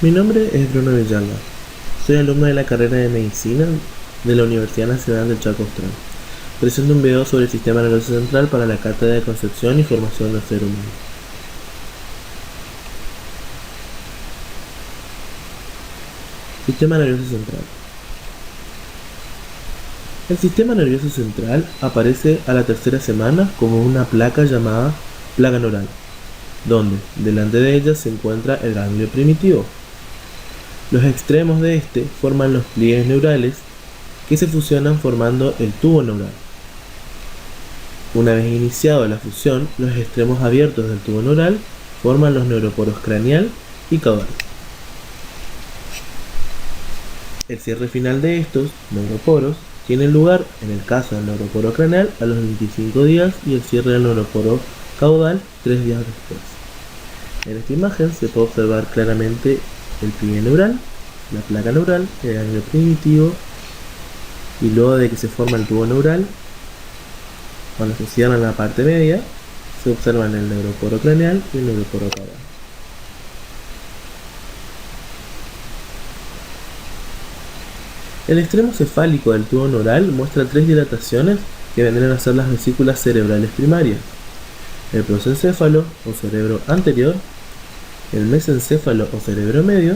Mi nombre es Bruno Villalba. Soy alumno de la carrera de Medicina de la Universidad Nacional del Chaco Austral. Presento un video sobre el sistema nervioso central para la cátedra de concepción y formación del ser humano. Sistema nervioso central. El sistema nervioso central aparece a la tercera semana como una placa llamada placa neural, donde delante de ella se encuentra el ganglio primitivo. Los extremos de este forman los pliegues neurales que se fusionan formando el tubo neural. Una vez iniciada la fusión, los extremos abiertos del tubo neural forman los neuroporos craneal y caudal. El cierre final de estos neuroporos tiene lugar, en el caso del neuroporo craneal, a los 25 días y el cierre del neuroporo caudal 3 días después. En esta imagen se puede observar claramente el pliegue neural, la placa neural, el ganglio primitivo, y luego de que se forma el tubo neural, cuando se cierra la parte media, se observan el neuroporo craneal y el neuroporo caudal. El extremo cefálico del tubo neural muestra 3 dilataciones que vendrían a ser las vesículas cerebrales primarias: el prosencéfalo o cerebro anterior, el mesencéfalo o cerebro medio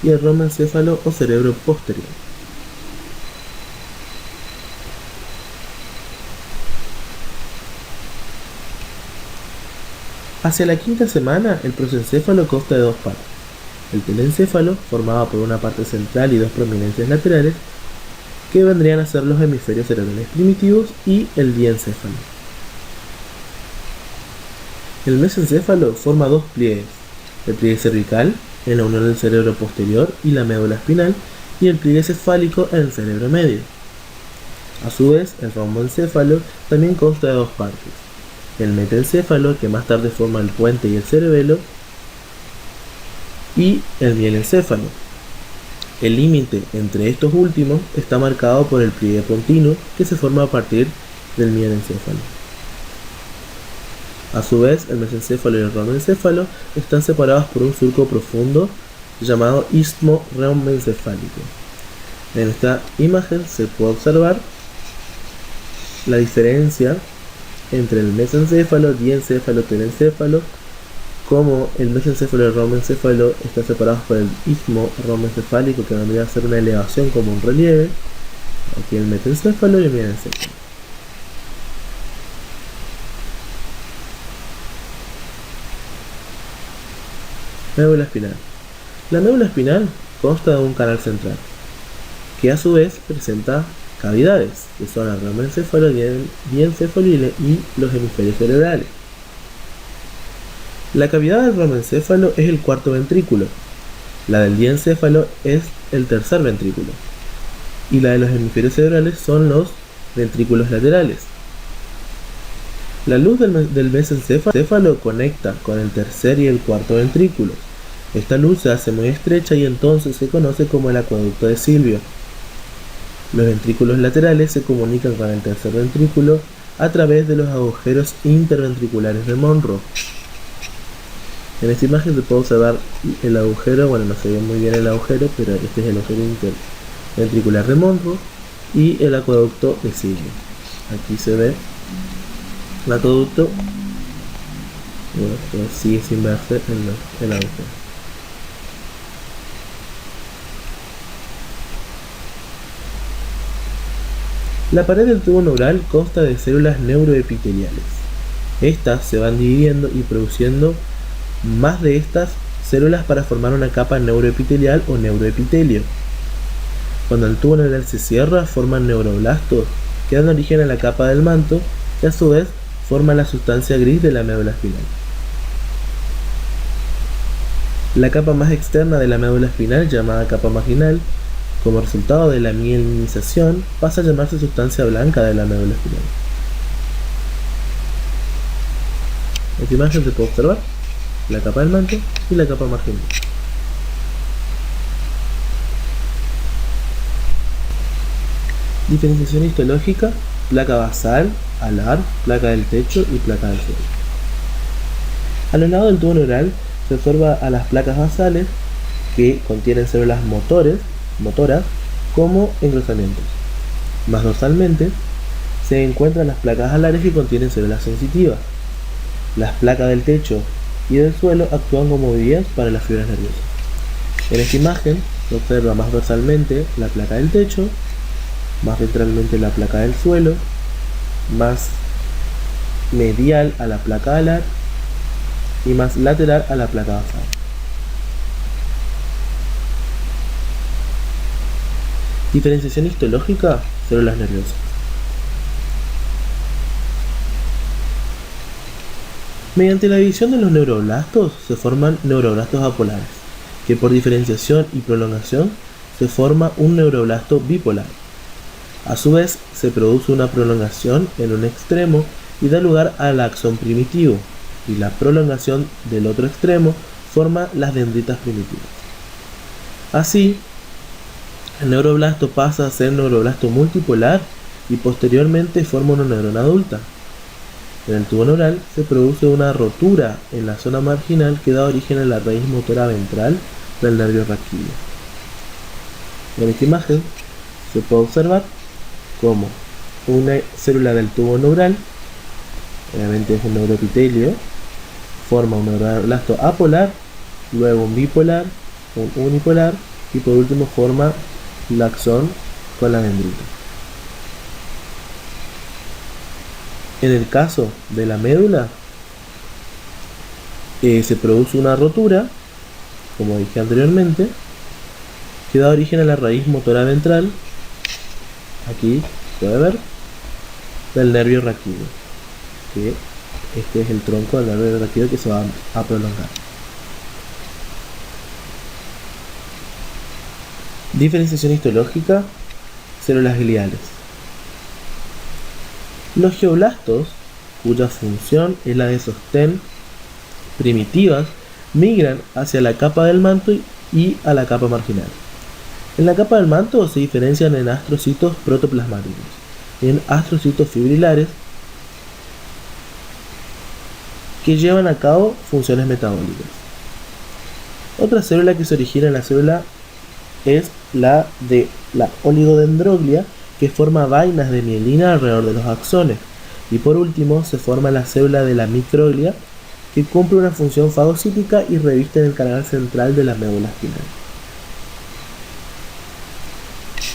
y el romencéfalo o cerebro posterior. Hacia la quinta semana, el prosencéfalo consta de 2 partes: el telencéfalo, formado por una parte central y 2 prominencias laterales, que vendrían a ser los hemisferios cerebrales primitivos, y el diencéfalo. El mesencéfalo forma 2 pliegues: el pliegue cervical, en la unión del cerebro posterior y la médula espinal, y el pliegue cefálico en el cerebro medio. A su vez, el romboencéfalo también consta de 2 partes: el metencéfalo, que más tarde forma el puente y el cerebelo, y el mielencéfalo. El límite entre estos últimos está marcado por el pliegue pontino, que se forma a partir del mielencéfalo. A su vez, el mesencéfalo y el romencéfalo están separados por un surco profundo llamado istmo rhomencefálico. En esta imagen se puede observar la diferencia entre el mesencéfalo, diencéfalo, telencéfalo, como el mesencéfalo y el romencéfalo están separados por el istmo rhomencefálico, que vendría a ser una elevación como un relieve. Aquí el metencéfalo y el mielencéfalo. Médula espinal. La médula espinal consta de un canal central, que a su vez presenta cavidades, que son el romencéfalo, diencéfalo y los hemisferios cerebrales. La cavidad del romencéfalo es el cuarto ventrículo, la del diencéfalo es el tercer ventrículo, y la de los hemisferios cerebrales son los ventrículos laterales. La luz del mesencéfalo conecta con el tercer y el cuarto ventrículo. Esta luz se hace muy estrecha y entonces se conoce como el acueducto de Silvio. Los ventrículos laterales se comunican con el tercer ventrículo a través de los agujeros interventriculares de Monro. En esta imagen se puede observar el agujero, bueno, no se ve muy bien el agujero, pero este es el agujero interventricular de Monro y el acueducto de Silvio. Aquí se ve el acueducto, bueno, pero sigue sin verse el agujero. La pared del tubo neural consta de células neuroepiteliales. Estas se van dividiendo y produciendo más de estas células para formar una capa neuroepitelial o neuroepitelio. Cuando el tubo neural se cierra, forman neuroblastos que dan origen a la capa del manto, que a su vez forma la sustancia gris de la médula espinal. La capa más externa de la médula espinal, llamada capa marginal, como resultado de la mielinización, pasa a llamarse sustancia blanca de la médula espinal. En esta imagen se puede observar la capa del manto y la capa marginal. Diferenciación histológica: placa basal, alar, placa del techo y placa del suelo. A los lados del tubo neural se observa a las placas basales, que contienen células motoras, como engrosamientos. Más dorsalmente, se encuentran las placas alares que contienen células sensitivas. Las placas del techo y del suelo actúan como vías para las fibras nerviosas. En esta imagen se observa más dorsalmente la placa del techo, más ventralmente la placa del suelo, más medial a la placa alar y más lateral a la placa basal. Diferenciación histológica, células nerviosas. Mediante la división de los neuroblastos se forman neuroblastos apolares, que por diferenciación y prolongación se forma un neuroblasto bipolar. A su vez, se produce una prolongación en un extremo y da lugar al axón primitivo, y la prolongación del otro extremo forma las dendritas primitivas. Así, el neuroblasto pasa a ser neuroblasto multipolar y posteriormente forma una neurona adulta. En el tubo neural se produce una rotura en la zona marginal que da origen a la raíz motora ventral del nervio raquídeo. En esta imagen se puede observar cómo una célula del tubo neural, obviamente es un neuroepitelio, forma un neuroblasto apolar, luego un bipolar, un unipolar y por último forma el axón con la dendrita. En el caso de la médula, se produce una rotura, como dije anteriormente, que da origen a la raíz motora ventral, aquí puede ver, del nervio raquídeo, que este es el tronco del nervio raquídeo que se va a prolongar. Diferenciación histológica, células gliales. Los geoblastos, cuya función es la de sostén primitivas, migran hacia la capa del manto y a la capa marginal. En la capa del manto se diferencian en astrocitos protoplasmáticos y en astrocitos fibrilares que llevan a cabo funciones metabólicas. Otra célula que se origina en la célula es la de la oligodendroglia, que forma vainas de mielina alrededor de los axones. Y por último se forma la célula de la microglia, que cumple una función fagocítica y reviste en el canal central de la médula espinal.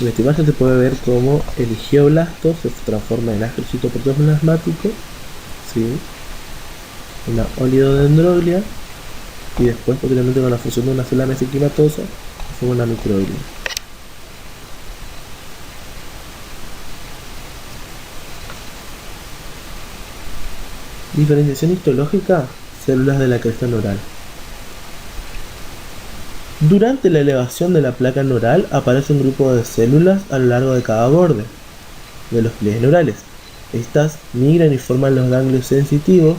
En esta imagen se puede ver cómo el geoblasto se transforma en astrocito protoplasmático, ¿sí?, una oligodendroglia, y después posteriormente con la fusión de una célula mesenquimatosa se forma una microglia. Diferenciación histológica, células de la cresta neural. Durante la elevación de la placa neural aparece un grupo de células a lo largo de cada borde de los pliegues neurales. Estas migran y forman los ganglios sensitivos,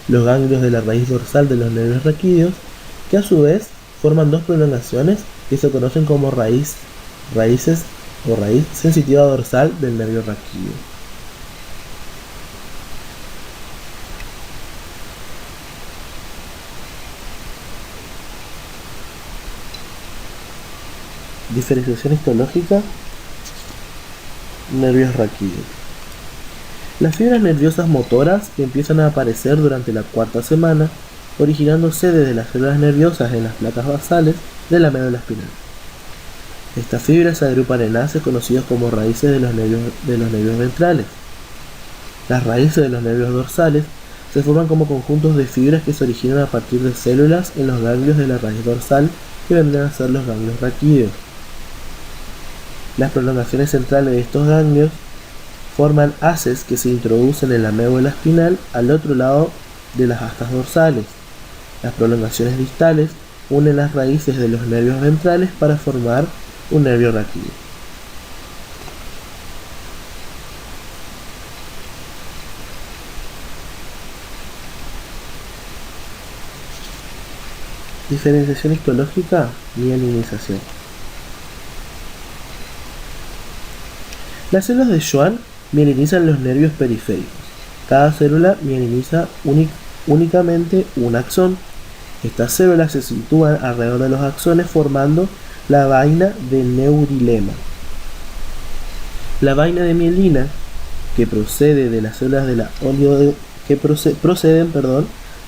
los ganglios de la raíz dorsal de los nervios raquídeos, que a su vez forman dos prolongaciones que se conocen como raíz sensitiva dorsal del nervio raquídeo. Diferenciación histológica, nervios raquídeos. Las fibras nerviosas motoras empiezan a aparecer durante la cuarta semana, originándose desde las células nerviosas en las placas basales de la médula espinal. Estas fibras se agrupan en haces conocidos como raíces de los nervios ventrales. Las raíces de los nervios dorsales se forman como conjuntos de fibras que se originan a partir de células en los ganglios de la raíz dorsal, que vendrán a ser los ganglios raquídeos. Las prolongaciones centrales de estos ganglios forman haces que se introducen en la médula espinal al otro lado de las astas dorsales. Las prolongaciones distales unen las raíces de los nervios ventrales para formar un nervio raquídeo. Diferenciación histológica, mielinización. Las células de Schwann mielinizan los nervios periféricos. Cada célula mieliniza únicamente un axón Estas células se sitúan alrededor de los axones formando la vaina de neurilema. La vaina de mielina, que procede de las células de la proceden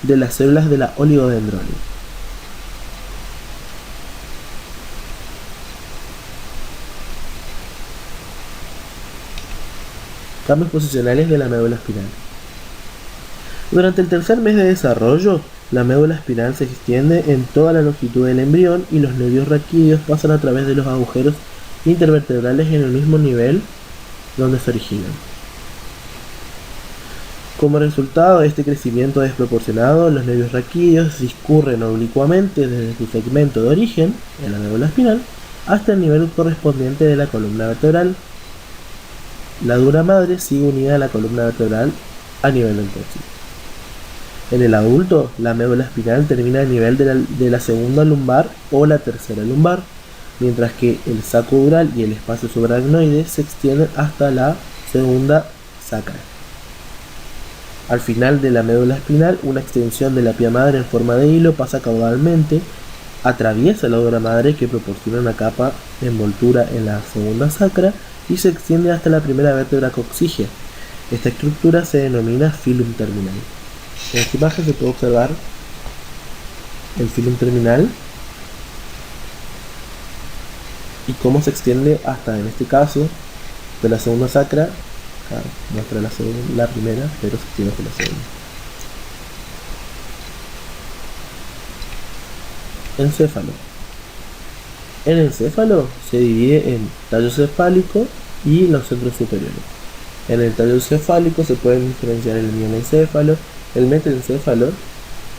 de las células de la oligodendronia. Cambios posicionales de la médula espinal. Durante el tercer mes de desarrollo, la médula espinal se extiende en toda la longitud del embrión y los nervios raquídeos pasan a través de los agujeros intervertebrales en el mismo nivel donde se originan. Como resultado de este crecimiento desproporcionado, los nervios raquídeos discurren oblicuamente desde su segmento de origen, en la médula espinal, hasta el nivel correspondiente de la columna vertebral. La dura madre sigue unida a la columna vertebral a nivel del coxis. En el adulto, la médula espinal termina a nivel de la segunda lumbar o la tercera lumbar, mientras que el saco dural y el espacio subaracnoide se extienden hasta la segunda sacra. Al final de la médula espinal, una extensión de la pía madre en forma de hilo pasa caudalmente, atraviesa la dura madre que proporciona una capa de envoltura en la segunda sacra y se extiende hasta la primera vértebra coxígea. Esta estructura se denomina filum terminal. En esta imagen se puede observar el filum terminal y cómo se extiende hasta, en este caso, de la segunda sacra. Claro, muestra la primera, pero se extiende hasta la segunda. Encéfalo. El encéfalo se divide en tallo cefálico y los centros superiores. En el tallo cefálico se pueden diferenciar el mielencéfalo, el metencéfalo,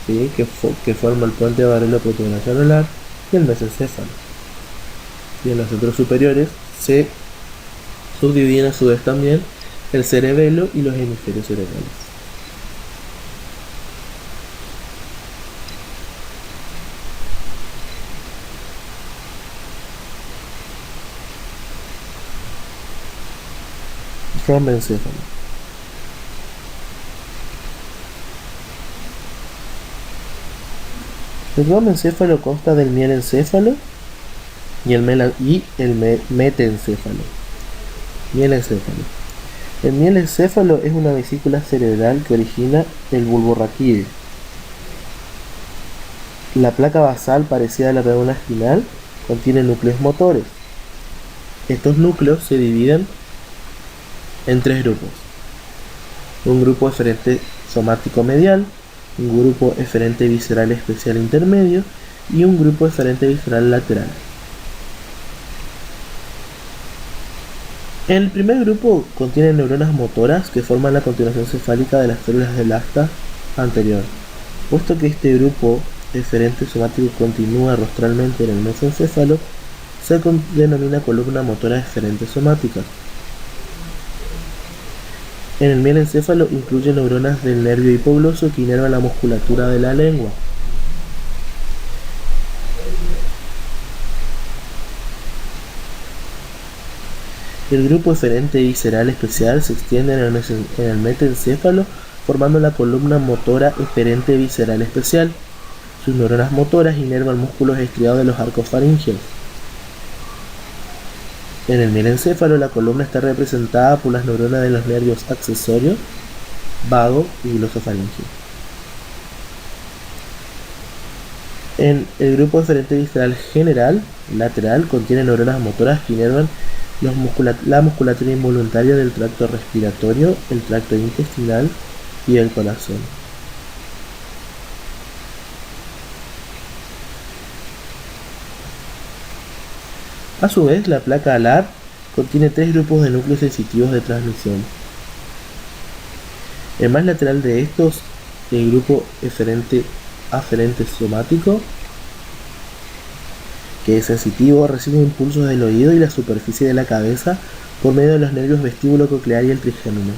¿sí?, que forma el puente barrelo-proteinacional, y el mesencéfalo. Y en los centros superiores se subdividen a su vez también el cerebelo y los hemisferios cerebrales. Trombencéfalo. El trombencéfalo consta del mielencéfalo y el metencéfalo. Mielencéfalo. El mielencéfalo es una vesícula cerebral que origina el bulbo raquídeo. La placa basal, parecida a la médula espinal, contiene núcleos motores. Estos núcleos se dividen en tres grupos: un grupo eferente somático medial, un grupo eferente visceral especial intermedio y un grupo eferente visceral lateral. El primer grupo contiene neuronas motoras que forman la continuación cefálica de las células del asta anterior. Puesto que este grupo eferente somático continúa rostralmente en el mesencéfalo, se denomina columna motora eferente somática. En el mielencéfalo incluye neuronas del nervio hipogloso que inervan la musculatura de la lengua. El grupo eferente visceral especial se extiende en el metencéfalo formando la columna motora eferente visceral especial. Sus neuronas motoras inervan músculos estriados de los arcos faringeos. En el mielencéfalo la columna está representada por las neuronas de los nervios accesorios, vago y glosofaringeo. En el grupo eferente visceral general, lateral, contiene neuronas motoras que inervan la musculatura involuntaria del tracto respiratorio, el tracto intestinal y el corazón. A su vez, la placa alar contiene tres grupos de núcleos sensitivos de transmisión. El más lateral de estos, el grupo aferente somático, que es sensitivo, recibe impulsos del oído y la superficie de la cabeza por medio de los nervios vestíbulo coclear y el trigémino.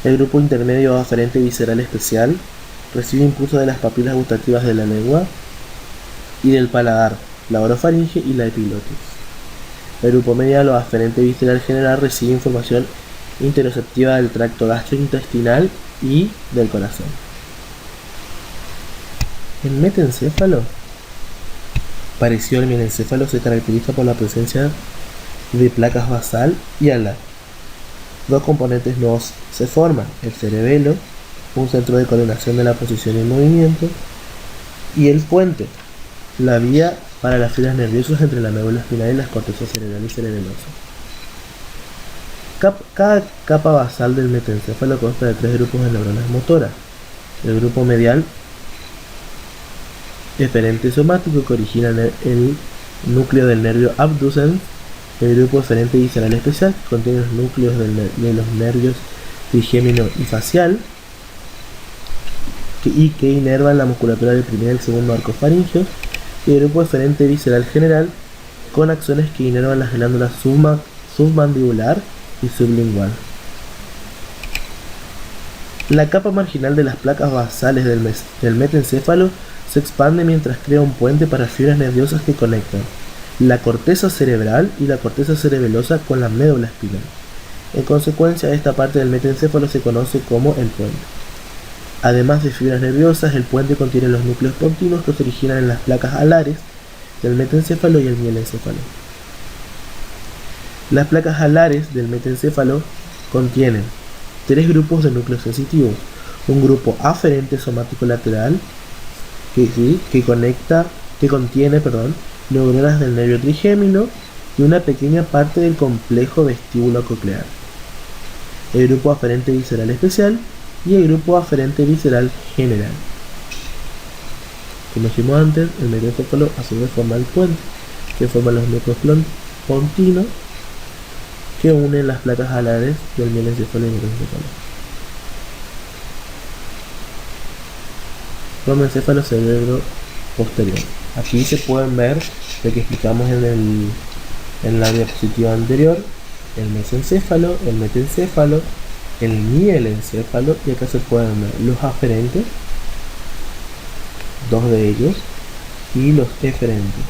El grupo intermedio aferente visceral especial recibe impulsos de las papilas gustativas de la lengua y del paladar, la orofaringe y la epiglotis. El grupo medial o aferente visceral general recibe información interoceptiva del tracto gastrointestinal y del corazón. El metencéfalo, parecido al mielencéfalo, se caracteriza por la presencia de placas basal y alar. Dos componentes nuevos se forman: el cerebelo, un centro de coordinación de la posición y el movimiento, y el puente, la vía para las fibras nerviosas entre la médula espinal y las cortezas cerebral y cerebelosa. Cada capa basal del metencéfalo consta de 3 grupos de neuronas motoras. El grupo medial eferente somático, que origina el núcleo del nervio abducens. El grupo eferente visceral especial, que contiene los núcleos de los nervios trigémino y facial, que inervan la musculatura del primer y el segundo arco faríngeo. Y el grupo eferente visceral general, con acciones que inervan las glándulas submandibular y sublingual. La capa marginal de las placas basales del metencéfalo se expande mientras crea un puente para fibras nerviosas que conectan la corteza cerebral y la corteza cerebelosa con la médula espinal. En consecuencia, esta parte del metencéfalo se conoce como el puente. Además de fibras nerviosas, el puente contiene los núcleos pontinos, que se originan en las placas alares del metencéfalo y el mielencéfalo. Las placas alares del metencéfalo contienen 3 grupos de núcleos sensitivos: un grupo aferente somático lateral que contiene neuronas del nervio trigémino y una pequeña parte del complejo vestíbulo coclear; el grupo aferente visceral especial y el grupo aferente visceral general. Como dijimos antes, el metencéfalo a su vez forma el puente, que forma los núcleos pontinos que unen las placas alares del mielencéfalo y el metencéfalo. Promencéfalo cerebro posterior. Aquí se pueden ver lo que explicamos en la diapositiva anterior: el mesencéfalo, el metencéfalo, el mielencéfalo, y acá se pueden ver los aferentes, 2 de ellos, y los eferentes,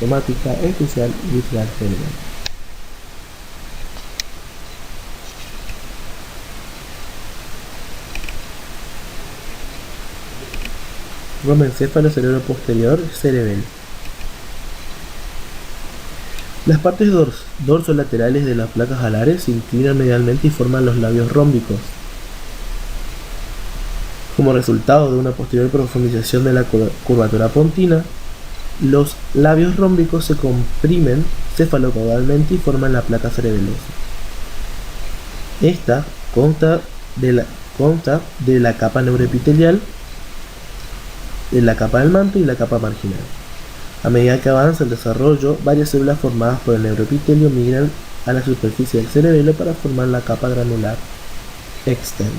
somática especial y visceral general. Promencéfalo cerebro posterior, cerebelo. Las partes dorsolaterales de las placas alares se inclinan medialmente y forman los labios rómbicos. Como resultado de una posterior profundización de la curvatura pontina, los labios rómbicos se comprimen cefalocaudalmente y forman la placa cerebelosa. Esta consta de la capa neuroepitelial, de la capa del manto y la capa marginal. A medida que avanza el desarrollo, varias células formadas por el neuroepitelio migran a la superficie del cerebelo para formar la capa granular externa.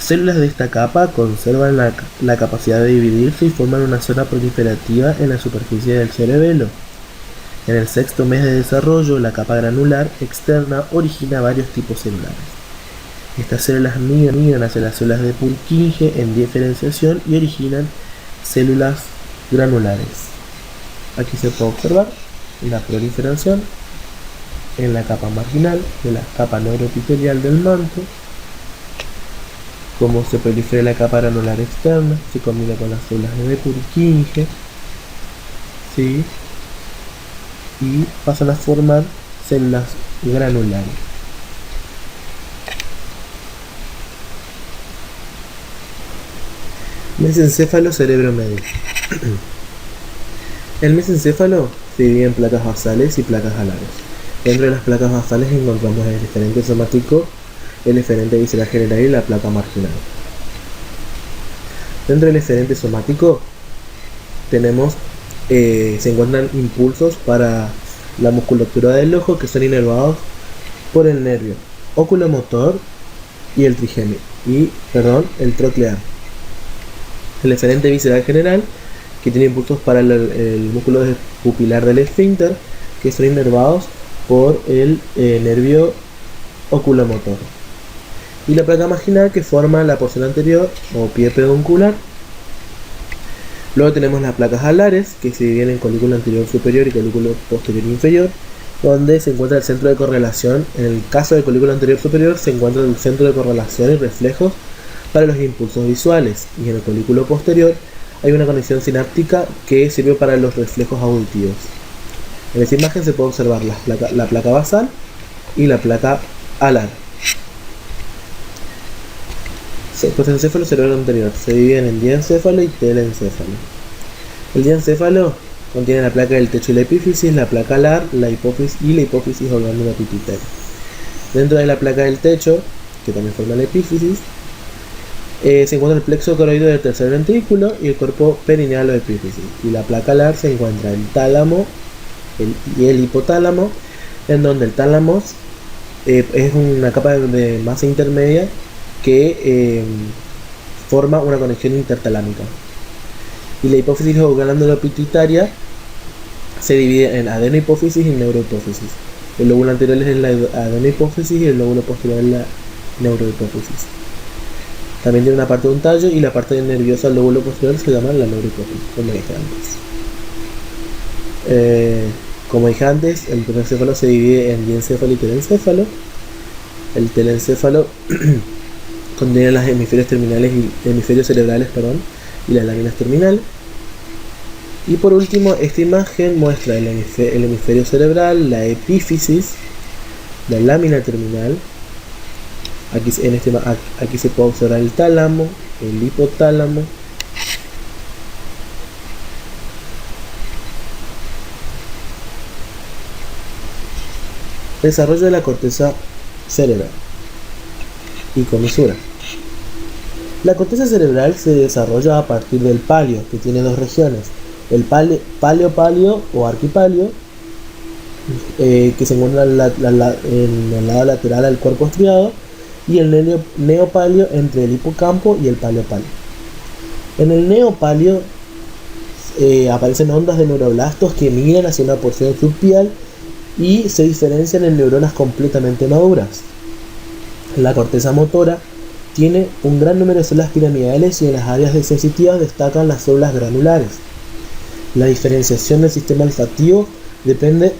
Células de esta capa conservan la capacidad de dividirse y forman una zona proliferativa en la superficie del cerebelo. En el 6º mes de desarrollo, la capa granular externa origina varios tipos celulares. Estas células migran hacia las células de Purkinje en diferenciación y originan células granulares. Aquí se puede observar la proliferación en la capa marginal de la capa neuroepitelial del manto, cómo se prolifera la capa granular externa, se combina con las células de Purkinje, ¿sí? Y pasan a formar células granulares. Mesencéfalo cerebro medio. El mesencéfalo se divide en placas basales y placas alares. Dentro de las placas basales encontramos el eferente somático, el eferente visceral general y la placa marginal. Dentro del eferente somático tenemos se encuentran impulsos para la musculatura del ojo, que son inervados por el nervio oculomotor y el el troclear. El eferente visceral general, que tiene impulsos para el músculo pupilar del esfínter, que son inervados por el nervio oculomotor. Y la placa marginal, que forma la porción anterior o pie peduncular. Luego tenemos las placas alares, que se dividen en colículo anterior superior y colículo posterior inferior, donde se encuentra el centro de correlación. En el caso del colículo anterior superior se encuentra el centro de correlación y reflejos para los impulsos visuales, y en el colículo posterior hay una conexión sináptica que sirve para los reflejos auditivos. En esta imagen se puede observar la placa basal y la placa alar. Protencéfalo cerebral anterior se dividen en diencéfalo y telencéfalo. El diencéfalo contiene la placa del techo y la epífisis, la placa alar, la hipófisis o glándula pituitaria. Dentro de la placa del techo, que también forma la epífisis, se encuentra el plexo coroideo del tercer ventrículo y el cuerpo perineal o epífisis. Y la placa alar se encuentra el tálamo y el hipotálamo, en donde el tálamo es una capa de masa intermedia que forma una conexión intertalámica. Y la hipófisis o glándula pituitaria se divide en adenohipófisis y neurohipófisis. El lóbulo anterior es la adenohipófisis y el lóbulo posterior es la neurohipófisis. También tiene una parte de un tallo y la parte nerviosa del lóbulo posterior se llama la neurohipófisis, como dije antes. Como dije antes, el protencéfalo se divide en diencéfalo y telencéfalo. El telencéfalo contiene los hemisferios terminales y hemisferios cerebrales, y las láminas terminales. Y por último, esta imagen muestra el hemisferio cerebral, la epífisis, la lámina terminal. Aquí se puede observar el tálamo, el hipotálamo, desarrollo de la corteza cerebral y comisura. La corteza cerebral se desarrolla a partir del palio, que tiene dos regiones: el palio o arquipalio, que se encuentra en el lado lateral al cuerpo estriado, y el neopalio entre el hipocampo y el paleopalio. En el neopalio aparecen ondas de neuroblastos que migran hacia una porción subpial y se diferencian en neuronas completamente maduras. La corteza motora tiene un gran número de células piramidales y en las áreas sensitivas destacan las células granulares. La diferenciación del sistema olfativo depende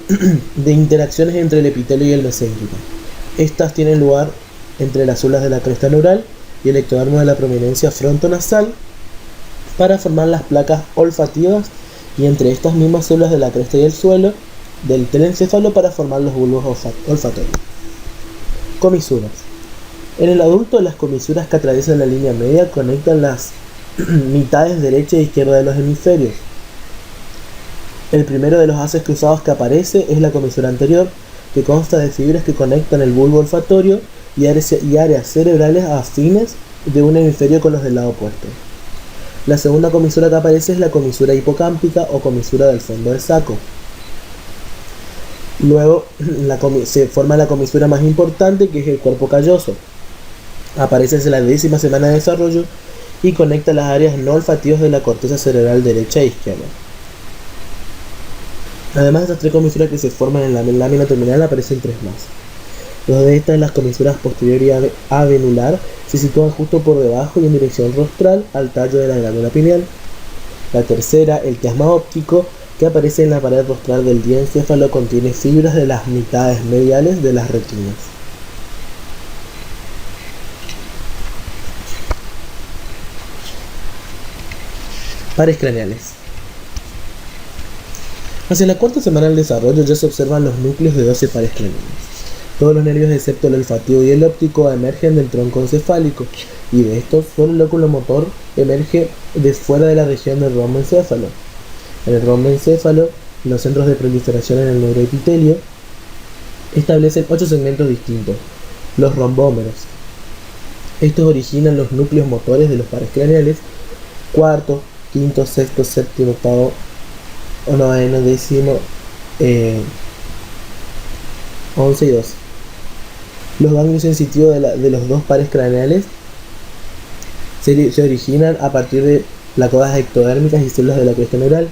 de interacciones entre el epitelio y el mesénquico. Estas tienen lugar entre las células de la cresta neural y el ectodermo de la prominencia frontonasal para formar las placas olfativas, y entre estas mismas células de la cresta y el suelo del telencéfalo para formar los bulbos olfatorios. Comisuras. En el adulto, las comisuras que atraviesan la línea media conectan las mitades derecha e izquierda de los hemisferios. El primero de los haces cruzados que aparece es la comisura anterior, que consta de fibras que conectan el bulbo olfatorio y áreas cerebrales afines de un hemisferio con los del lado opuesto. La segunda comisura que aparece es la comisura hipocámpica o comisura del fondo del saco. Luego se forma la comisura más importante, que es el cuerpo calloso. Aparece desde la 10ª semana de desarrollo y conecta las áreas no olfativas de la corteza cerebral derecha e izquierda. Además de estas tres comisuras que se forman en la lámina terminal, aparecen tres más. Dos de estas, las comisuras posterior y avenular, se sitúan justo por debajo y en dirección rostral al tallo de la glándula pineal. La tercera, el quiasma óptico, que aparece en la pared rostral del diencéfalo, contiene fibras de las mitades mediales de las retinas. Pares craneales. Hacia la cuarta semana del desarrollo ya se observan los núcleos de 12 pares craneales. Todos los nervios excepto el olfativo y el óptico emergen del tronco encefálico, y de estos solo el lóculo motor emerge de fuera de la región del romboencéfalo. En el romboencéfalo, los centros de proliferación en el neuroepitelio establecen 8 segmentos distintos, los rombómeros. Estos originan los núcleos motores de los pares craneales: cuarto, quinto, sexto, séptimo, octavo, noveno, décimo, 11 y 12. Los ganglios sensitivos de los dos pares craneales se originan a partir de placodas ectodérmicas y células de la cresta neural.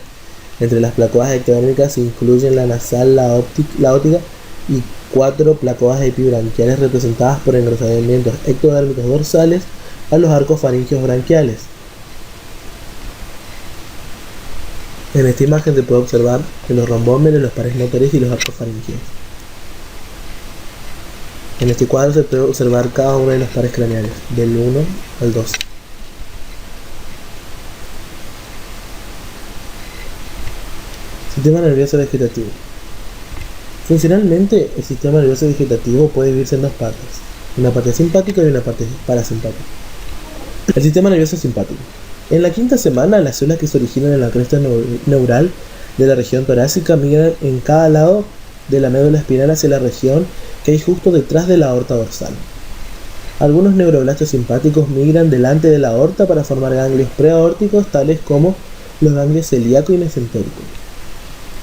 Entre las placodas ectodérmicas se incluyen la nasal, la óptica y 4 placodas epibranquiales representadas por engrosamientos ectodérmicos dorsales a los arcos faríngeos branquiales. En esta imagen se puede observar en los rombómeros, los pares motores y los arcos faríngeos. En este cuadro se puede observar cada uno de los pares craneales, del 1 al 12. Sistema nervioso vegetativo. Funcionalmente, el sistema nervioso vegetativo puede dividirse en dos partes, una parte simpática y una parte parasimpática. El sistema nervioso simpático. En la quinta semana, las células que se originan en la cresta neural de la región torácica migran en cada lado de la médula espinal hacia la región que hay justo detrás de la aorta dorsal. Algunos neuroblastos simpáticos migran delante de la aorta para formar ganglios preaórticos, tales como los ganglios celíaco y mesentérico.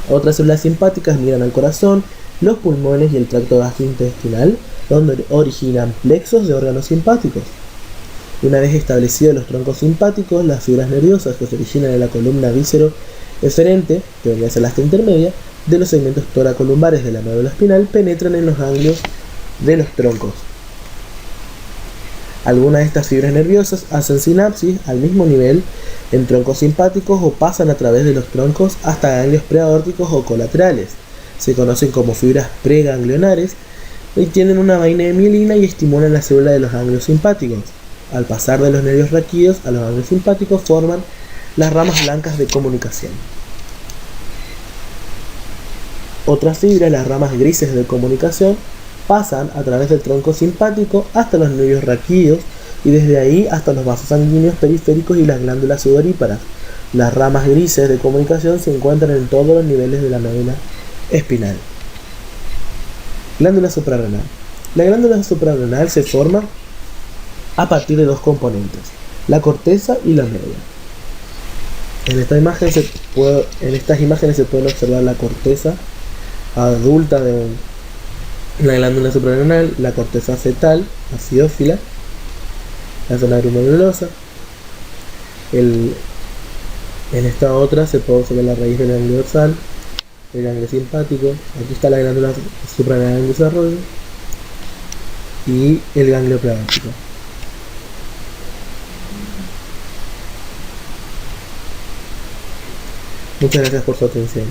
Otras células simpáticas migran al corazón, los pulmones y el tracto gastrointestinal, donde originan plexos de órganos simpáticos. Una vez establecidos los troncos simpáticos, las fibras nerviosas que se originan en la columna víscero-eferente, que vendría a ser la asta intermedia, de los segmentos toracolumbares de la médula espinal, penetran en los ganglios de los troncos. Algunas de estas fibras nerviosas hacen sinapsis al mismo nivel en troncos simpáticos o pasan a través de los troncos hasta ganglios preaórticos o colaterales. Se conocen como fibras preganglionares y tienen una vaina de mielina y estimulan la célula de los ganglios simpáticos. Al pasar de los nervios raquídeos a los ganglios simpáticos forman las ramas blancas de comunicación. Otras fibras, las ramas grises de comunicación, pasan a través del tronco simpático hasta los nervios raquídeos y desde ahí hasta los vasos sanguíneos periféricos y las glándulas sudoríparas. Las ramas grises de comunicación se encuentran en todos los niveles de la médula espinal. Glándula suprarrenal. La glándula suprarrenal se forma a partir de dos componentes, la corteza y la médula. En estas imágenes se puede observar la corteza adulta de la glándula suprarrenal, la corteza fetal, acidófila, la zona glomerulosa. En esta otra se puede observar la raíz del ganglio dorsal, el ganglio simpático, aquí está la glándula suprarrenal en desarrollo y el ganglio preaórtico. Muchas gracias por su atención.